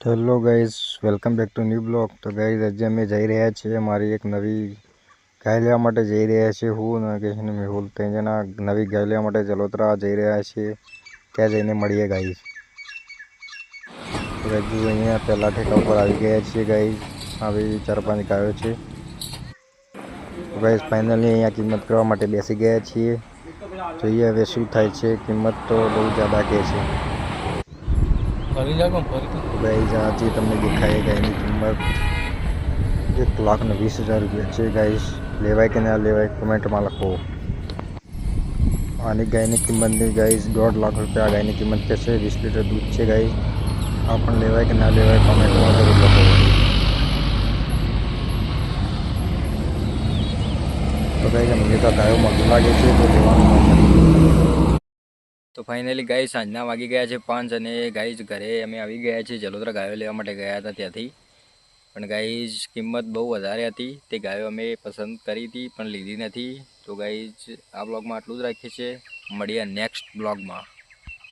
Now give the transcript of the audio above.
Hello guys, welcome back to new blog. તો guys આજે અમે જઈ રહ્યા છીએ મારી એક નવી ગાય લેવા માટે જઈ રહ્યા છીએ। હું અને મેહુલ ત્રણ જણા નવી ગાય લેવા માટે જલોત્રા જઈ રહ્યા છીએ। ત્યાં જઈને મળીએ ગાઈઝ। તો ગાઈઝ અહીંયા પહેલા ઠેકા ઉપર આવી ગયા છીએ ગાઈઝ। આવી 4-5 ગાયો છે। તો ગાઈઝ ફાઇનલી અહીંયા કિંમત કરવા માટે બેસી ગયા છીએ। જોઈએ હવે શું થાય છે। કિંમત તો બહુ જ્યાદા કહે છે। तो गाइज आज ये तमने दिखाई गाय की कीमत 1,20,000 रुपया है। गाइज लेवाय के ना लेवाय कमेंट में लखो। आनी गाय की कीमत नहीं गाइज 1.5 लाख रुपया गाय की कीमत कैसे 20 लीटर दूध है गाइज। आपन लेवाय के ना लेवाय कमेंट में जरूर लखो। तो गाइज अમને तो गायों મોંઘી લાગે છે તો લેવાનું મન નથી। તો ફાઇનલી ગાય સાંજના વાગી ગયા છે 5 અને ગાઈઝ ઘરે અમે આવી ગયા છીએ। જલોત્રા ગાયો લેવા માટે ગયા હતા ત્યાંથી, પણ ગાઈઝ કિંમત બહુ વધારે હતી। તે ગાયો અમે પસંદ કરી હતી પણ લીધી નથી। તો ગાઈઝ આ બ્લોગમાં આટલું જ રાખીએ છીએ। મળીએ નેક્સ્ટ બ્લોગમાં।